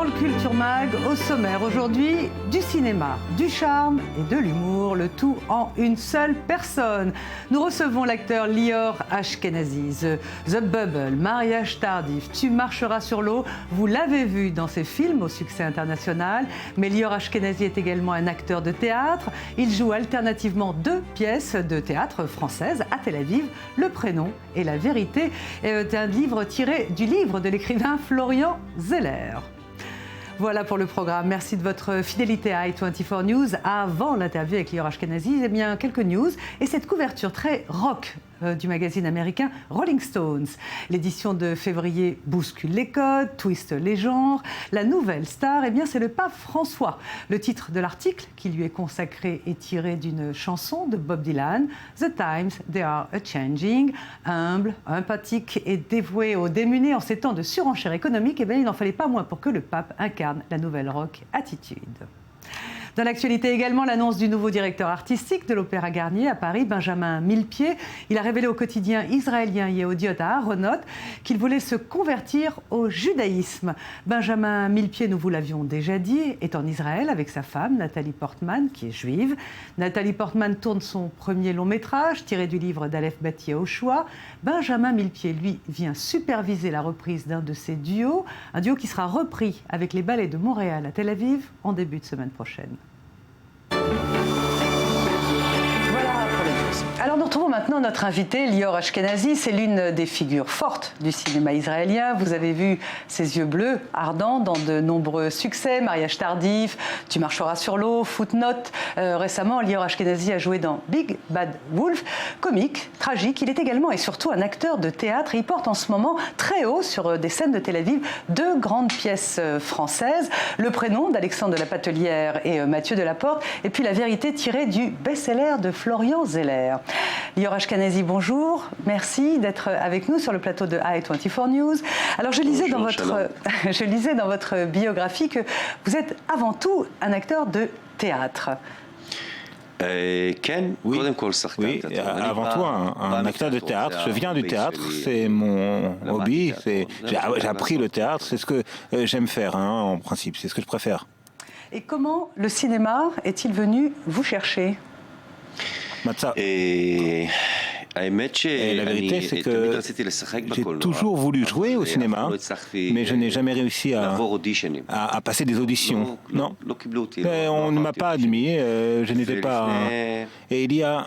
Dans le Culture Mag, au sommaire aujourd'hui, du cinéma, du charme et de l'humour, le tout en une seule personne. Nous recevons l'acteur Lior Ashkenazi, The Bubble, Mariage tardif, Tu marcheras sur l'eau. Vous l'avez vu dans ses films au succès international, mais Lior Ashkenazi est également un acteur de théâtre. Il joue alternativement 2 pièces de théâtre françaises à Tel Aviv, Le Prénom et La Vérité, est un livre tiré du livre de l'écrivain Florian Zeller. Voilà pour le programme. Merci de votre fidélité à i24 News. Avant l'interview avec Lior Ashkenazi, eh bien, quelques news et cette couverture très rock du magazine américain Rolling Stones. L'édition de février bouscule les codes, twiste les genres. La nouvelle star, eh bien, c'est le pape François. Le titre de l'article qui lui est consacré est tiré d'une chanson de Bob Dylan, The Times They Are A-Changing. Humble, empathique et dévoué aux démunis en ces temps de surenchère économique, eh bien, il n'en fallait pas moins pour que le pape incarne la nouvelle rock attitude. Dans l'actualité également, l'annonce du nouveau directeur artistique de l'Opéra Garnier à Paris, Benjamin Millepied. Il a révélé au quotidien israélien Yehudot Aharonot qu'il voulait se convertir au judaïsme. Benjamin Millepied, nous vous l'avions déjà dit, est en Israël avec sa femme, Nathalie Portman, qui est juive. Nathalie Portman tourne son premier long métrage, tiré du livre d'Aleph Bati Yehoshua. Benjamin Millepied, lui, vient superviser la reprise d'un de ses duos, un duo qui sera repris avec les ballets de Montréal à Tel Aviv en début de semaine prochaine. Alors nous retrouvons maintenant notre invité, Lior Ashkenazi. C'est l'une des figures fortes du cinéma israélien. Vous avez vu ses yeux bleus, ardents, dans de nombreux succès, Mariage tardif, Tu marcheras sur l'eau, Footnote. Récemment, Lior Ashkenazi a joué dans Big Bad Wolf, comique, tragique. Il est également et surtout un acteur de théâtre et il porte en ce moment très haut sur des scènes de Tel Aviv 2 grandes pièces françaises, Le Prénom d'Alexandre de la Patelière et Mathieu Delaporte, et puis La Vérité tirée du best-seller de Florian Zeller. Lior Ashkenazi, bonjour. Merci d'être avec nous sur le plateau de i24 News. Alors, je lisais dans votre biographie que vous êtes avant tout un acteur de théâtre. Oui, avant tout un acteur de théâtre. Je viens du théâtre, c'est mon hobby. J'ai appris le théâtre, c'est ce que j'aime faire, en principe, c'est ce que je préfère. Et comment le cinéma est-il venu vous chercher ? Et la vérité, c'est que j'ai toujours voulu jouer au cinéma, mais je n'ai jamais réussi à passer des auditions. Non, on ne m'a pas admis, je n'étais pas... Et il y a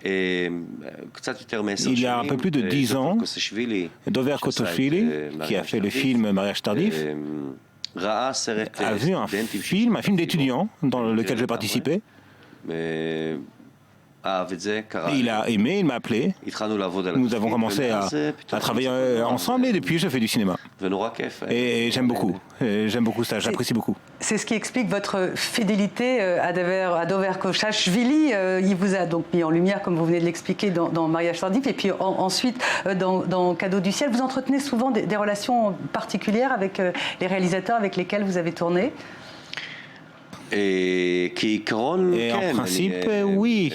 un peu plus de 10 ans, Dover Kotoshvili, qui a fait le film Mariage tardif, a vu un film d'étudiants dans lequel je participais. Il a aimé, il m'a appelé. Nous avons commencé à travailler ensemble et depuis je fais du cinéma. Et j'aime beaucoup ça, j'apprécie beaucoup. C'est ce qui explique votre fidélité à Dover Kotoshvili. Il vous a donc mis en lumière, comme vous venez de l'expliquer, dans Mariage tardif. Et puis ensuite, dans Cadeau du ciel, vous entretenez souvent des relations particulières avec les réalisateurs avec lesquels vous avez tourné. Et en principe, oui.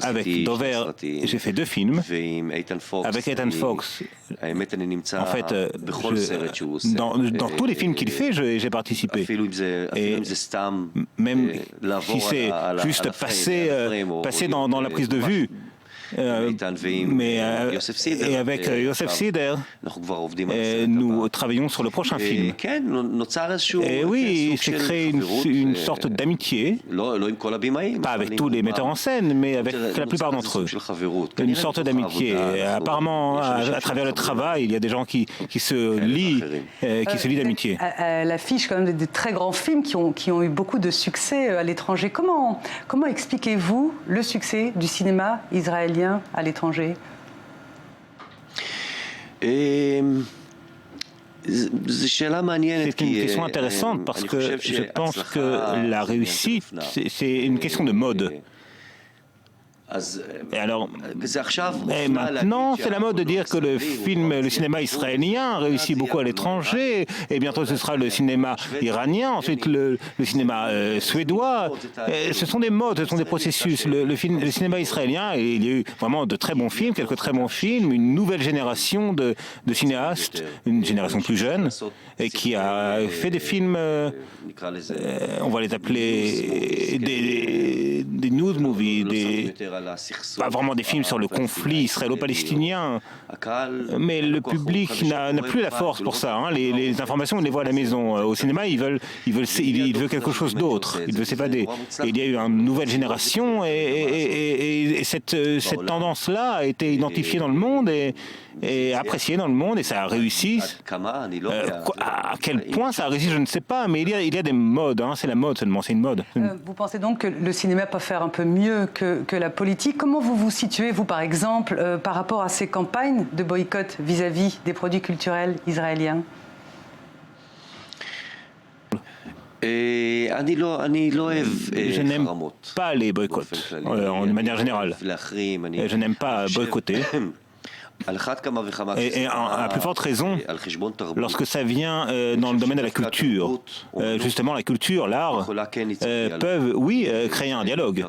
Avec Dover, j'ai fait 2 films. Avec Ethan Fox, en fait, dans tous les films qu'il fait, j'ai participé. Et même si c'est juste passer dans la prise de vue, mais avec Yosef Sider, nous travaillons sur le prochain film. Et oui, il s'est créé une sorte d'amitié, pas avec tous les metteurs en scène, mais avec la plupart d'entre eux. Une sorte d'amitié. Apparemment, à travers le travail, il y a des gens qui se lient d'amitié. Elle affiche quand même des très grands films qui ont eu beaucoup de succès à l'étranger. Comment expliquez-vous le succès du cinéma israélien à l'étranger? C'est une question intéressante parce que je pense que la réussite, c'est une question de mode. Et alors, maintenant, c'est la mode de dire que le cinéma israélien réussit beaucoup à l'étranger, et bientôt ce sera le cinéma iranien, ensuite le cinéma suédois. Ce sont des modes, ce sont des processus. Le cinéma israélien, il y a eu vraiment de très bons films, quelques très bons films, une nouvelle génération de cinéastes, une génération plus jeune, et qui a fait des films, on va les appeler des news movies, pas vraiment des films sur le conflit israélo-palestinien, mais le public n'a plus la force pour ça. Hein. Les informations, on les voit à la maison. Au cinéma, il veut quelque chose d'autre. Il veut s'évader. Il y a eu une nouvelle génération et cette tendance-là a été identifiée dans le monde et appréciée dans le monde et ça a réussi. À quel point ça a réussi, je ne sais pas, mais il y a des modes. Hein. C'est la mode seulement, c'est une mode. Vous pensez donc que le cinéma peut faire un peu mieux que la politique. Comment vous vous situez, vous, par exemple, par rapport à ces campagnes de boycott vis-à-vis des produits culturels israéliens ? Je n'aime pas les boycotts, de manière générale. Je n'aime pas boycotter. Et à plus forte raison, lorsque ça vient dans le domaine de la culture, justement la culture, l'art, peuvent, oui, créer un dialogue.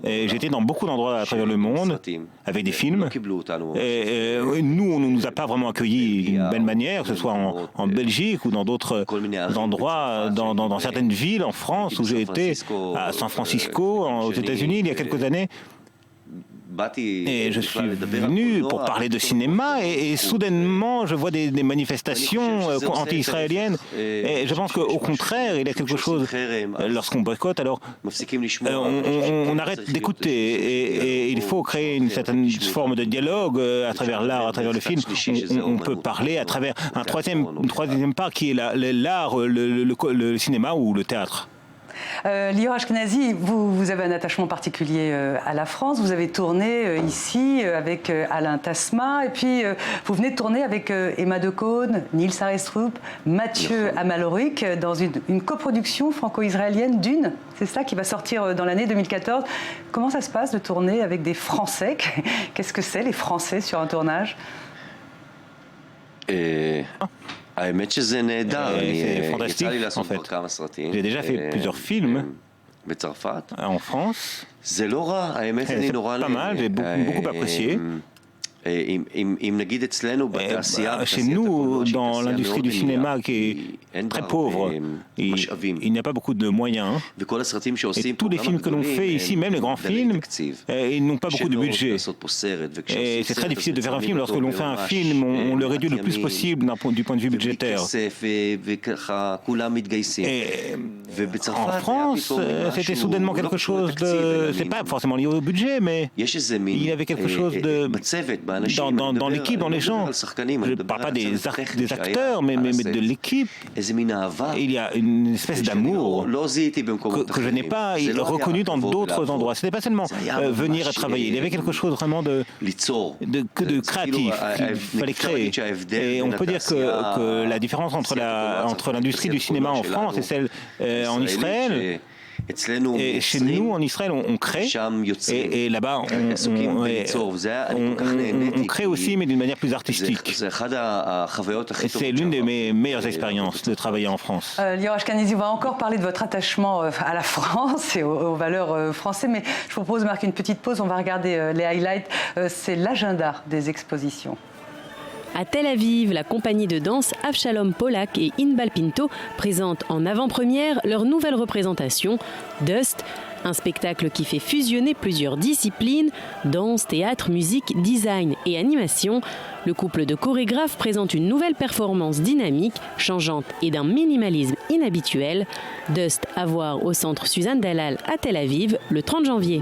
J'étais dans beaucoup d'endroits à travers le monde, avec des films, et nous, on ne nous a pas vraiment accueillis d'une belle manière, que ce soit en Belgique ou dans d'autres endroits, dans certaines villes en France, où j'ai été, à San Francisco, aux États-Unis, il y a quelques années. Et je suis venu pour parler de cinéma et soudainement je vois des manifestations anti-israéliennes et je pense qu'au contraire il y a quelque chose lorsqu'on boycotte alors on arrête d'écouter et il faut créer une certaine forme de dialogue à travers l'art, à travers le film. On peut parler à travers une troisième part qui est l'art, le cinéma ou le théâtre. Lior Ashkenazi, vous avez un attachement particulier à la France. Vous avez tourné ici avec Alain Tasma et puis vous venez de tourner avec Emma Decaune, Nils Arestrup, Mathieu Amalric dans une coproduction franco-israélienne Dune. C'est ça qui va sortir dans l'année 2014. Comment ça se passe de tourner avec des Français? Qu'est-ce que c'est les Français sur un tournage? C'est fantastique, en fait. J'ai déjà fait plusieurs films en France. C'est pas mal, j'ai beaucoup apprécié. Chez nous, dans l'industrie du cinéma qui est très pauvre, il n'y a pas beaucoup de moyens. Et tous les films que l'on fait ici, même les grands films, ils n'ont pas beaucoup de budget. Et c'est très difficile de faire un film. Lorsque l'on fait un film, on le réduit le plus possible du point de vue budgétaire. Et en France, c'était soudainement quelque chose de... C'est pas forcément lié au budget, mais il y avait quelque chose de... Dans l'équipe, dans les gens, je ne parle pas des acteurs, mais de l'équipe, il y a une espèce d'amour que je n'ai pas reconnu dans d'autres endroits. Ce n'est pas seulement venir à travailler, il y avait quelque chose vraiment de créatif, il fallait créer. Et on peut dire que la différence entre l'industrie du cinéma en France et celle en Israël, et chez nous, en Israël, on crée, et là-bas, on crée aussi, mais d'une manière plus artistique. Et c'est l'une de mes meilleures expériences de travailler en France. Lior Ashkenazi, on va encore parler de votre attachement à la France et aux valeurs françaises, mais je vous propose de marquer une petite pause, on va regarder les highlights. C'est l'agenda des expositions. À Tel Aviv, la compagnie de danse Avshalom Polak et Inbal Pinto présentent en avant-première leur nouvelle représentation, Dust, un spectacle qui fait fusionner plusieurs disciplines, danse, théâtre, musique, design et animation. Le couple de chorégraphes présente une nouvelle performance dynamique, changeante et d'un minimalisme inhabituel. Dust à voir au centre Suzanne Dalal à Tel Aviv le 30 janvier.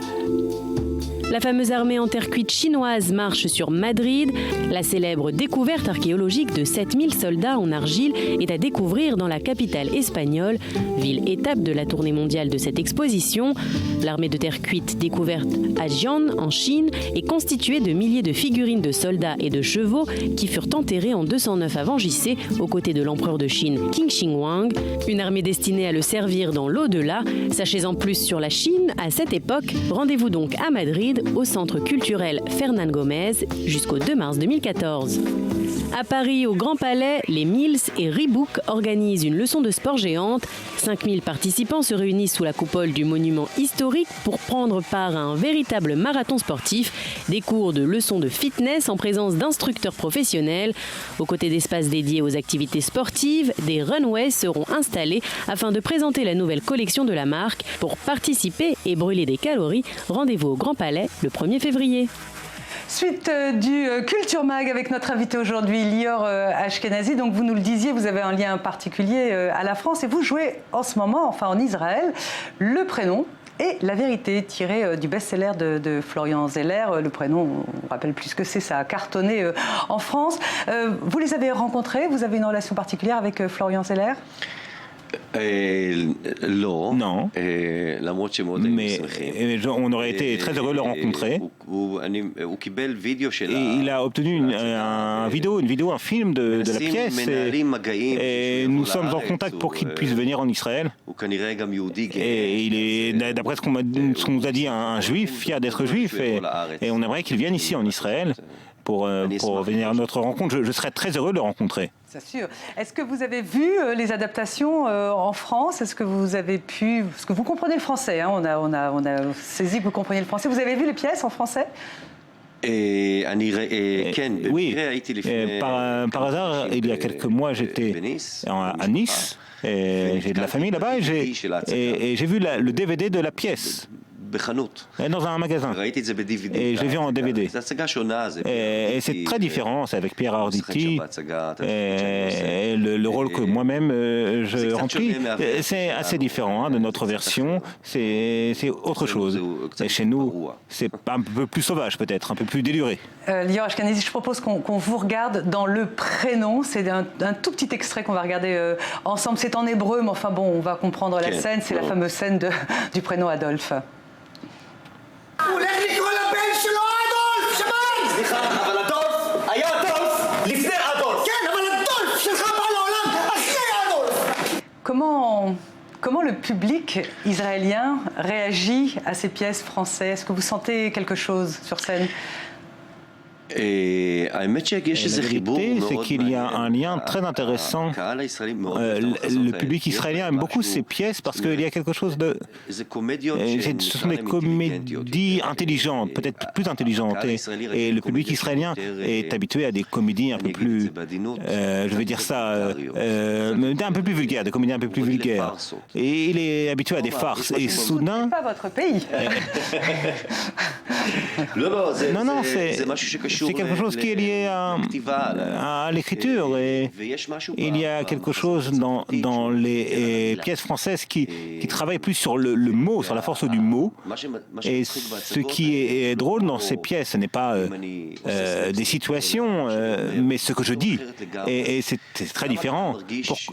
La fameuse armée en terre cuite chinoise marche sur Madrid. La célèbre découverte archéologique de 7000 soldats en argile est à découvrir dans la capitale espagnole, ville étape de la tournée mondiale de cette exposition. L'armée de terre cuite découverte à Jian, en Chine, est constituée de milliers de figurines de soldats et de chevaux qui furent enterrés en 209 avant JC aux côtés de l'empereur de Chine Qin Shi Huang. Une armée destinée à le servir dans l'au-delà. Sachez en plus sur la Chine à cette époque. Rendez-vous donc à Madrid Madrid au centre culturel Fernán Gómez jusqu'au 2 mars 2014. À Paris, au Grand Palais, les Mills et Reebok organisent une leçon de sport géante. 5000 participants se réunissent sous la coupole du monument historique pour prendre part à un véritable marathon sportif. Des cours de leçons de fitness en présence d'instructeurs professionnels. Aux côtés d'espaces dédiés aux activités sportives, des runways seront installés afin de présenter la nouvelle collection de la marque. Pour participer et brûler des calories, rendez-vous au Grand Palais le 1er février. Suite du Culture Mag avec notre invité aujourd'hui, Lior Ashkenazi. Donc vous nous le disiez, vous avez un lien particulier à la France et vous jouez en ce moment, enfin en Israël, Le Prénom et La Vérité, tiré du best-seller de Florian Zeller. Le Prénom, on rappelle plus ce que c'est, ça a cartonné en France. Vous les avez rencontrés, vous avez une relation particulière avec Florian Zeller ? Non, mais on aurait été très heureux de le rencontrer. Et il a obtenu un film de la pièce et nous sommes en contact pour qu'il puisse venir en Israël. Et il est, d'après ce qu'on nous a dit, un juif, fier d'être juif, et on aimerait qu'il vienne ici en Israël pour venir à notre rencontre. Je serais très heureux de le rencontrer. C'est sûr. Est-ce que vous avez vu les adaptations en France? Est-ce que vous avez pu... Parce que vous comprenez le français, hein, on a saisi que vous compreniez le français. Vous avez vu les pièces en français? Oui, par hasard, il y a quelques mois, j'étais à Nice, et j'ai de la famille là-bas, et j'ai vu le DVD de la pièce. Dans un magasin. Et je l'ai vu en DVD. Et c'est très différent, c'est avec Pierre Arditi. Et le rôle que moi-même je remplis, c'est assez différent de notre version. C'est autre chose. Et chez nous, c'est un peu plus sauvage peut-être, un peu plus déluré. Lior Ashkenazi, je propose qu'on vous regarde dans Le Prénom. C'est un tout petit extrait qu'on va regarder ensemble. C'est en hébreu, mais enfin bon, on va comprendre la scène. C'est la fameuse scène du prénom Adolphe. הוא הולך לקרוא לבן שלו אדולף, שמיים! סליחה, אבל אדולף היה אדולף לפני אדולף. כן, אבל אדולף שלך בא לעולם אחרי אדולף. Comment le public israélien réagit à ces pièces françaises? Est-ce que vous sentez quelque chose sur scène? La vérité, c'est qu'il y a un lien très intéressant. Le public israélien aime beaucoup ces pièces parce qu'il y a quelque chose de... Ce sont des comédies intelligentes, peut-être plus intelligentes. Et le public israélien est habitué à des comédies un peu plus... je vais dire ça... un peu plus vulgaires, des comédies un peu plus vulgaires. Et il est habitué à des farces. Et soudain... Ce n'est pas votre pays. Non, c'est quelque chose qui est lié à l'écriture. Et il y a quelque chose dans les pièces françaises qui travaille plus sur le mot, sur la force du mot. Et ce qui est drôle dans ces pièces, ce n'est pas des situations, mais ce que je dis. Et c'est très différent.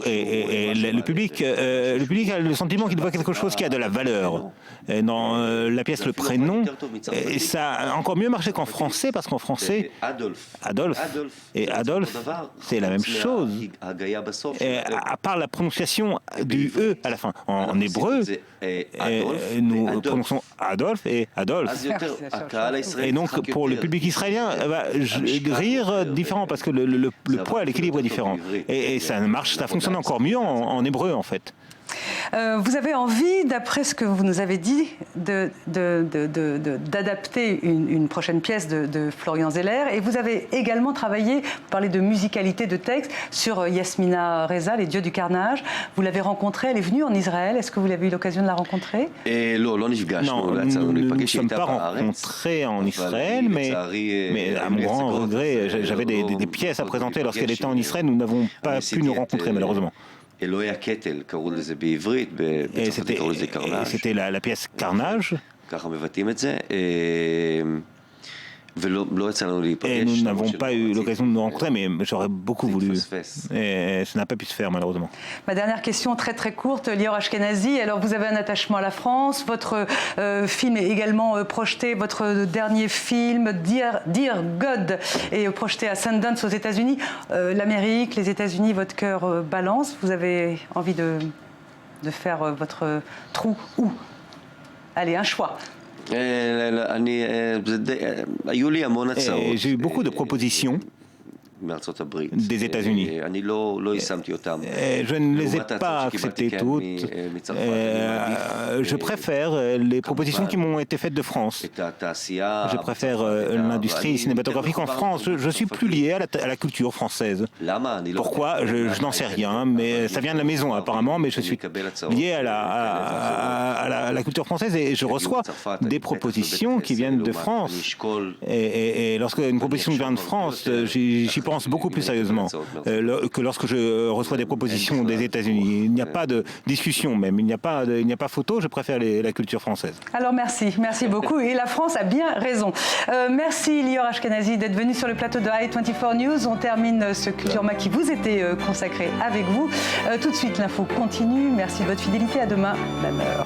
Et le public a le sentiment qu'il voit quelque chose qui a de la valeur. Et dans la pièce Le Prénom, et ça a encore mieux marché qu'en français, parce qu'en français, Adolphe et Adolphe, c'est la même chose. Et à part la prononciation du E à la fin. En hébreu, nous prononçons Adolphe et Adolphe. Et donc, pour le public israélien, rire différent, parce que le poids, l'équilibre est différent. Et ça marche, ça fonctionne encore mieux en hébreu, en fait. Vous avez envie, d'après ce que vous nous avez dit, d'adapter une prochaine pièce de Florian Zeller. Et vous avez également travaillé, vous parlez de musicalité de texte, sur Yasmina Reza, Les Dieux du Carnage. Vous l'avez rencontrée, elle est venue en Israël. Est-ce que vous avez eu l'occasion de la rencontrer? Non, nous ne sommes pas rencontrés en Israël, mais à mon grand regret, j'avais des pièces à présenter lorsqu'elle était en Israël. Nous n'avons pas pu nous rencontrer, malheureusement. Et c'était la pièce Carnage. Et nous n'avons pas eu l'occasion de nous rencontrer, mais j'aurais beaucoup voulu. Et ça n'a pas pu se faire, malheureusement. Ma dernière question, très très courte, Lior Ashkenazi. Alors, vous avez un attachement à la France. Votre film est également projeté. Votre dernier film, Dear God, est projeté à Sundance aux États-Unis. L'Amérique, les États-Unis, votre cœur balance. Vous avez envie de faire votre trou où? Allez, un choix. J'ai eu beaucoup de propositions des États-Unis. Je ne les ai pas acceptées toutes. Je préfère les propositions qui m'ont été faites de France. Je préfère l'industrie cinématographique en France. Je suis plus lié à la culture française. Pourquoi? Je n'en sais rien, mais ça vient de la maison apparemment, mais je suis lié à la culture française et je reçois des propositions qui viennent de France. Et lorsque une proposition vient de France, j'y pense beaucoup plus sérieusement que lorsque je reçois des propositions des États-Unis. Il n'y a pas de discussion même, il n'y a pas photo, je préfère la culture française. Alors merci beaucoup et la France a bien raison. Merci Lior Ashkenazi d'être venu sur le plateau de i24 News. On termine ce Culture Mag qui vous était consacré avec vous. Tout de suite l'info continue. Merci de votre fidélité, à demain, même heure.